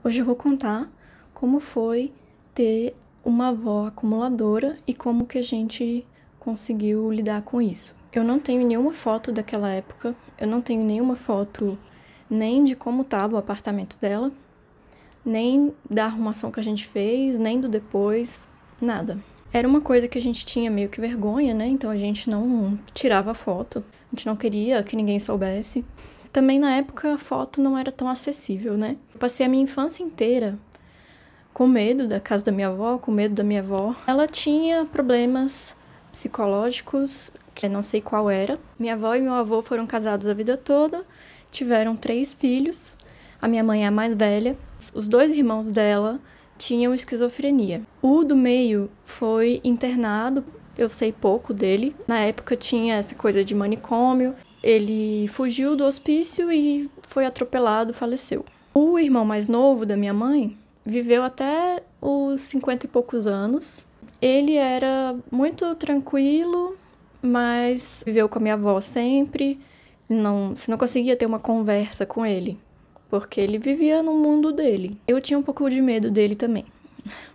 Hoje eu vou contar como foi ter uma avó acumuladora e como que a gente conseguiu lidar com isso. Eu não tenho nenhuma foto daquela época, eu não tenho nenhuma foto nem de como estava o apartamento dela, nem da arrumação que a gente fez, nem do depois, nada. Era uma coisa que a gente tinha meio que vergonha, né? Então a gente não tirava foto, a gente não queria que ninguém soubesse. Também na época a foto não era tão acessível, né? Eu passei a minha infância inteira com medo da casa da minha avó, com medo da minha avó. Ela tinha problemas psicológicos, que eu não sei qual era. Minha avó e meu avô foram casados a vida toda, tiveram 3 filhos. A minha mãe é a mais velha. Os 2 irmãos dela tinham esquizofrenia. O do meio foi internado, eu sei pouco dele. Na época tinha essa coisa de manicômio. Ele fugiu do hospício e foi atropelado, faleceu. O irmão mais novo da minha mãe viveu até os 50 e poucos anos. Ele era muito tranquilo, mas viveu com a minha avó sempre. Você não conseguia ter uma conversa com ele, porque ele vivia no mundo dele. Eu tinha um pouco de medo dele também,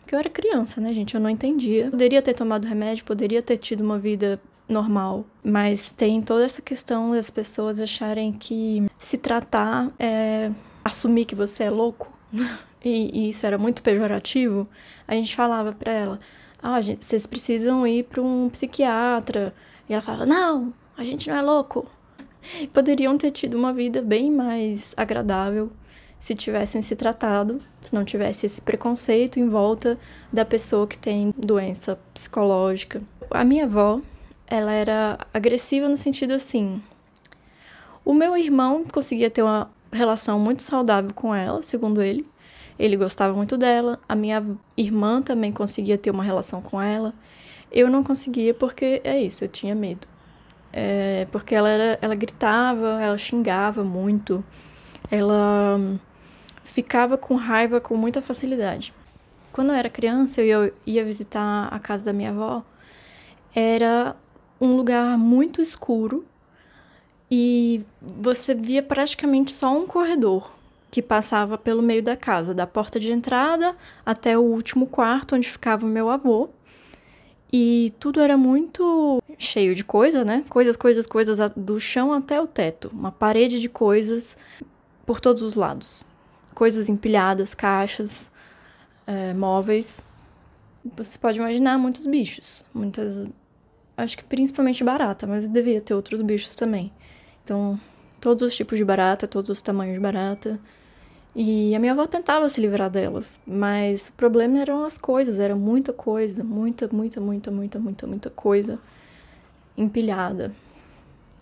porque eu era criança, né, gente? Eu não entendia. Poderia ter tomado remédio, poderia ter tido uma vida normal, mas tem toda essa questão das pessoas acharem que se tratar é assumir que você é louco, e isso era muito pejorativo. A gente falava pra ela, gente, vocês precisam ir pra um psiquiatra, e ela falava, não, a gente não é louco. Poderiam ter tido uma vida bem mais agradável se tivessem se tratado, se não tivesse esse preconceito em volta da pessoa que tem doença psicológica. A minha avó, ela era agressiva no sentido assim, o meu irmão conseguia ter uma relação muito saudável com ela, segundo ele. Ele gostava muito dela. A minha irmã também conseguia ter uma relação com ela. Eu não conseguia porque é isso, eu tinha medo. Porque ela gritava, ela xingava muito. Ela ficava com raiva com muita facilidade. Quando eu era criança, eu ia visitar a casa da minha avó. Era um lugar muito escuro e você via praticamente só um corredor que passava pelo meio da casa, da porta de entrada até o último quarto onde ficava o meu avô. E tudo era muito cheio de coisa, né? Coisas, do chão até o teto. Uma parede de coisas por todos os lados. Coisas empilhadas, caixas, móveis. Você pode imaginar muitos bichos. Acho que principalmente barata, mas deveria ter outros bichos também. Então, todos os tipos de barata, todos os tamanhos de barata. E a minha avó tentava se livrar delas, mas o problema eram as coisas, era muita coisa, muita coisa empilhada,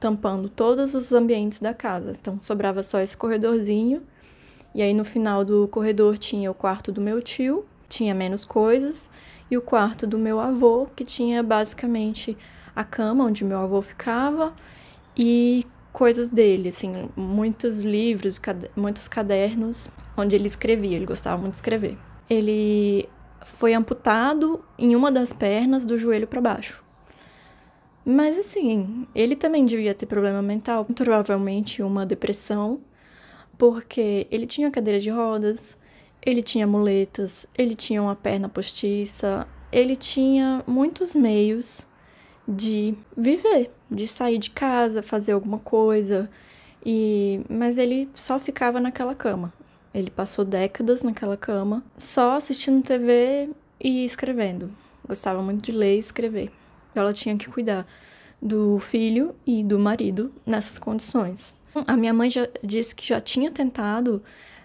tampando todos os ambientes da casa. Então, sobrava só esse corredorzinho, e aí no final do corredor tinha o quarto do meu tio, tinha menos coisas, e o quarto do meu avô, que tinha basicamente a cama onde meu avô ficava e coisas dele, assim, muitos livros, muitos cadernos onde ele escrevia, ele gostava muito de escrever. Ele foi amputado em uma das pernas do joelho para baixo. Mas assim, ele também devia ter problema mental, provavelmente uma depressão, porque ele tinha cadeira de rodas, ele tinha muletas, ele tinha uma perna postiça, ele tinha muitos meios de viver, de sair de casa, fazer alguma coisa, mas ele só ficava naquela cama. Ele passou décadas naquela cama, só assistindo TV e escrevendo. Gostava muito de ler e escrever. Ela tinha que cuidar do filho e do marido nessas condições. A minha mãe já disse que já tinha tentado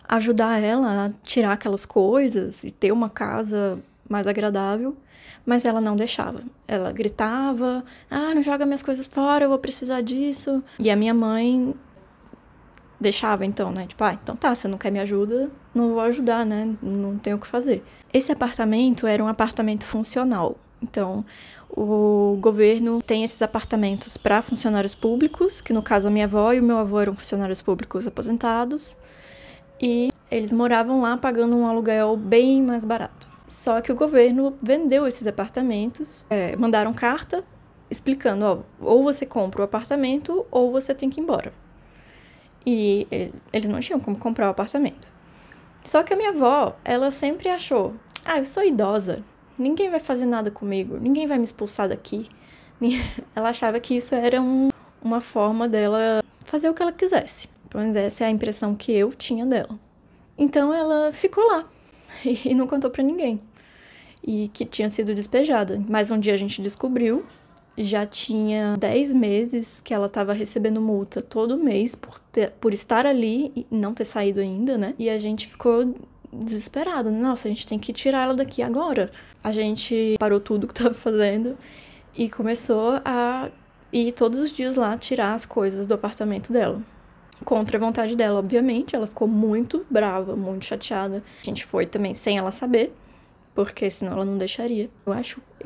ajudar ela a tirar aquelas coisas e ter uma casa mais agradável, mas ela não deixava. Ela gritava, não joga minhas coisas fora, eu vou precisar disso. E a minha mãe deixava então, né? Tipo, então tá, você não quer me ajuda, não vou ajudar, né? Não tenho o que fazer. Esse apartamento era um apartamento funcional. Então, o governo tem esses apartamentos para funcionários públicos, que no caso a minha avó e o meu avô eram funcionários públicos aposentados, e eles moravam lá pagando um aluguel bem mais barato. Só que o governo vendeu esses apartamentos, mandaram carta explicando, ou você compra o apartamento ou você tem que ir embora. E eles não tinham como comprar o apartamento. Só que a minha avó, ela sempre achou, eu sou idosa, ninguém vai fazer nada comigo, ninguém vai me expulsar daqui. Ela achava que isso era uma forma dela fazer o que ela quisesse. Pelo menos essa é a impressão que eu tinha dela. Então ela ficou lá e não contou pra ninguém. E que tinha sido despejada. Mas um dia a gente descobriu, já tinha 10 meses que ela estava recebendo multa todo mês por estar ali e não ter saído ainda, né? E a gente ficou desesperado. Nossa, a gente tem que tirar ela daqui agora. A gente parou tudo que estava fazendo e começou a ir todos os dias lá tirar as coisas do apartamento dela. Contra a vontade dela, obviamente. Ela ficou muito brava, muito chateada. A gente foi também sem ela saber, porque senão ela não deixaria. Eu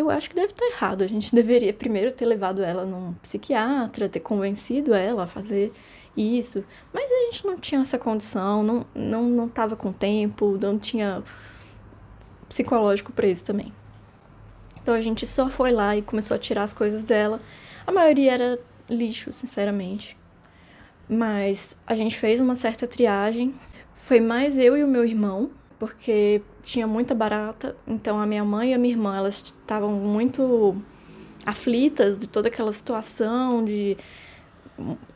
acho que deve estar errado. A gente deveria primeiro ter levado ela num psiquiatra, ter convencido ela a fazer isso. Mas a gente não tinha essa condição, não tava com tempo, não tinha psicológico pra isso também. Então a gente só foi lá e começou a tirar as coisas dela. A maioria era lixo, sinceramente. Mas a gente fez uma certa triagem. Foi mais eu e o meu irmão, porque tinha muita barata. Então a minha mãe e a minha irmã, elas estavam muito aflitas de toda aquela situação, de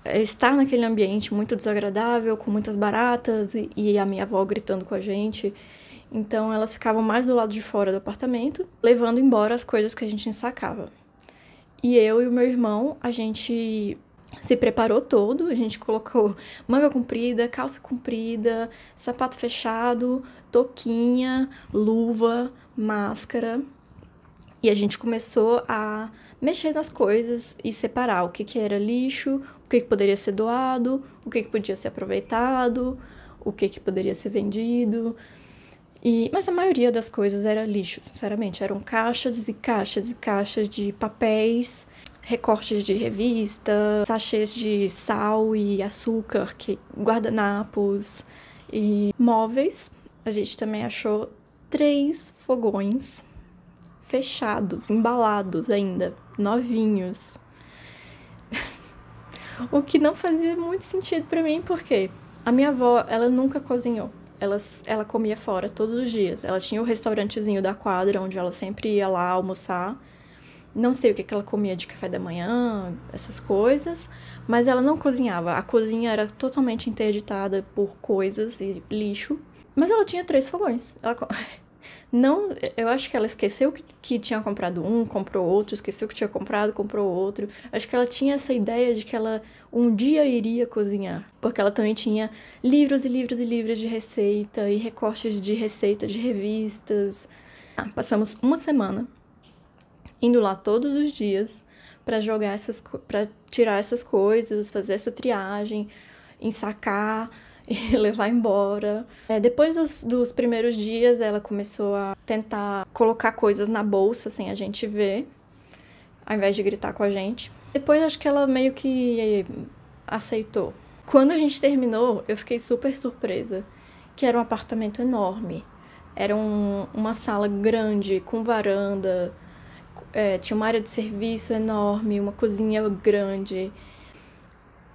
estar naquele ambiente muito desagradável, com muitas baratas, e a minha avó gritando com a gente. Então elas ficavam mais do lado de fora do apartamento, levando embora as coisas que a gente ensacava. E eu e o meu irmão, a gente se preparou todo, a gente colocou manga comprida, calça comprida, sapato fechado, touquinha, luva, máscara. E a gente começou a mexer nas coisas e separar o que era lixo, o que poderia ser doado, o que podia ser aproveitado, o que poderia ser vendido. Mas a maioria das coisas era lixo, sinceramente. Eram caixas e caixas e caixas de papéis, recortes de revista, sachês de sal e açúcar, guardanapos e móveis. A gente também achou 3 fogões fechados, embalados ainda, novinhos. O que não fazia muito sentido pra mim, porque a minha avó, ela nunca cozinhou. Ela comia fora todos os dias. Ela tinha o restaurantezinho da quadra, onde ela sempre ia lá almoçar. Não sei o que ela comia de café da manhã, essas coisas, mas ela não cozinhava. A cozinha era totalmente interditada por coisas e lixo. Mas ela tinha 3 fogões. Não, eu acho que ela esqueceu que tinha comprado um, comprou outro, esqueceu que tinha comprado, comprou outro. Acho que ela tinha essa ideia de que ela um dia iria cozinhar, porque ela também tinha livros e livros e livros de receita e recortes de receita de revistas. Passamos uma semana indo lá todos os dias para para tirar essas coisas, fazer essa triagem, ensacar e levar embora. Depois dos primeiros dias, ela começou a tentar colocar coisas na bolsa sem a gente ver, ao invés de gritar com a gente. Depois, acho que ela meio que aceitou. Quando a gente terminou, eu fiquei super surpresa, que era um apartamento enorme. Era uma sala grande, com varanda, tinha uma área de serviço enorme, uma cozinha grande.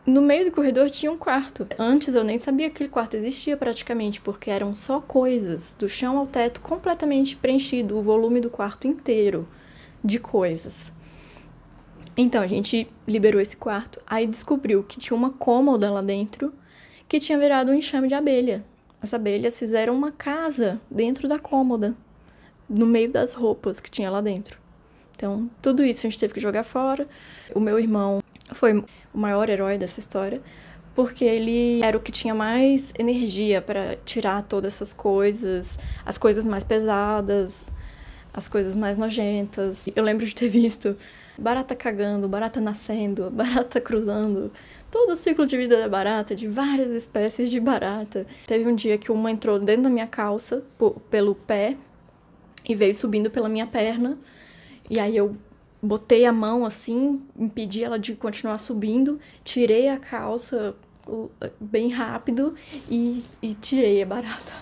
No meio do corredor tinha um quarto. Antes eu nem sabia que aquele quarto existia praticamente, porque eram só coisas, do chão ao teto, completamente preenchido, o volume do quarto inteiro de coisas. Então a gente liberou esse quarto, aí descobriu que tinha uma cômoda lá dentro, que tinha virado um enxame de abelha. As abelhas fizeram uma casa dentro da cômoda, no meio das roupas que tinha lá dentro. Então, tudo isso a gente teve que jogar fora. O meu irmão foi o maior herói dessa história, porque ele era o que tinha mais energia para tirar todas essas coisas, as coisas mais pesadas, as coisas mais nojentas. Eu lembro de ter visto barata cagando, barata nascendo, barata cruzando, todo o ciclo de vida da barata, de várias espécies de barata. Teve um dia que uma entrou dentro da minha calça, pelo pé, e veio subindo pela minha perna, e aí eu botei a mão assim, impedi ela de continuar subindo, tirei a calça bem rápido e tirei a barata.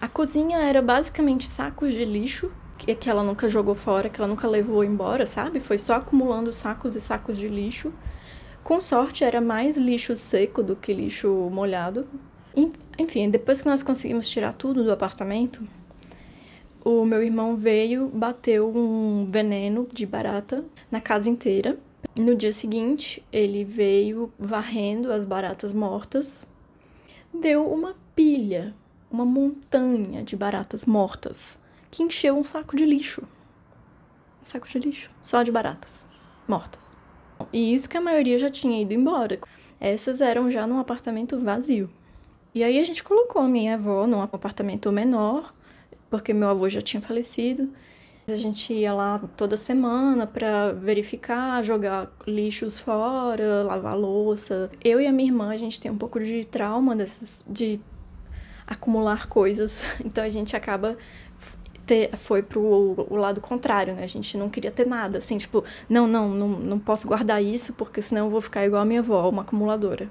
A cozinha era basicamente sacos de lixo, que ela nunca jogou fora, que ela nunca levou embora, sabe? Foi só acumulando sacos e sacos de lixo. Com sorte, era mais lixo seco do que lixo molhado. Enfim, depois que nós conseguimos tirar tudo do apartamento, o meu irmão veio, bateu um veneno de barata na casa inteira. No dia seguinte, ele veio varrendo as baratas mortas, deu uma pilha, uma montanha de baratas mortas, que encheu um saco de lixo. Um saco de lixo, só de baratas mortas. E isso que a maioria já tinha ido embora. Essas eram já num apartamento vazio. E aí a gente colocou a minha avó num apartamento menor, porque meu avô já tinha falecido. A gente ia lá toda semana para verificar, jogar lixos fora, lavar louça. Eu e a minha irmã, a gente tem um pouco de trauma de acumular coisas. Então a gente acaba foi pro lado contrário, né? A gente não queria ter nada, assim, tipo, não posso guardar isso porque senão eu vou ficar igual a minha avó, uma acumuladora.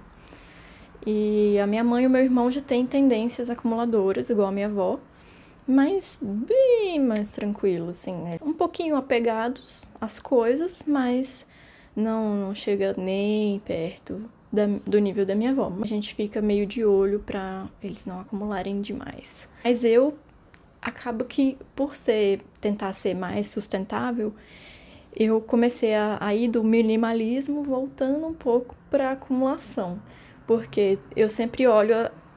E a minha mãe e o meu irmão já têm tendências acumuladoras, igual a minha avó, mas bem mais tranquilo, assim, né? Um pouquinho apegados às coisas, mas não chega nem perto do nível da minha avó. A gente fica meio de olho pra eles não acumularem demais. Mas eu acabo que, por tentar ser mais sustentável, eu comecei a ir do minimalismo voltando um pouco pra acumulação. Porque eu sempre olho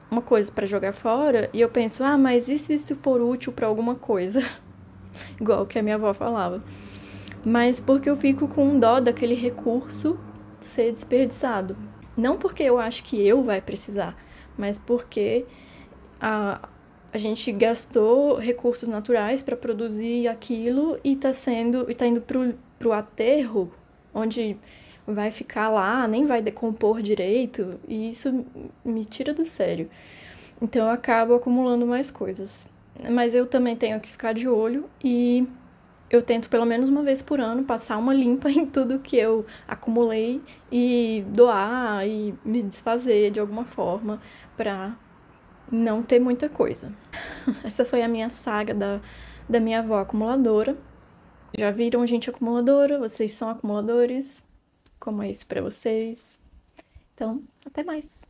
uma coisa para jogar fora e eu penso, mas e se isso for útil para alguma coisa? Igual que a minha avó falava. Mas porque eu fico com dó daquele recurso ser desperdiçado. Não porque eu acho que eu vai precisar, mas porque a gente gastou recursos naturais para produzir aquilo e tá indo pro aterro, onde vai ficar lá, nem vai decompor direito, e isso me tira do sério. Então eu acabo acumulando mais coisas. Mas eu também tenho que ficar de olho e eu tento pelo menos uma vez por ano passar uma limpa em tudo que eu acumulei e doar e me desfazer de alguma forma para não ter muita coisa. Essa foi a minha saga da minha avó acumuladora. Já viram gente acumuladora? Vocês são acumuladores? Como é isso para vocês? Então, até mais!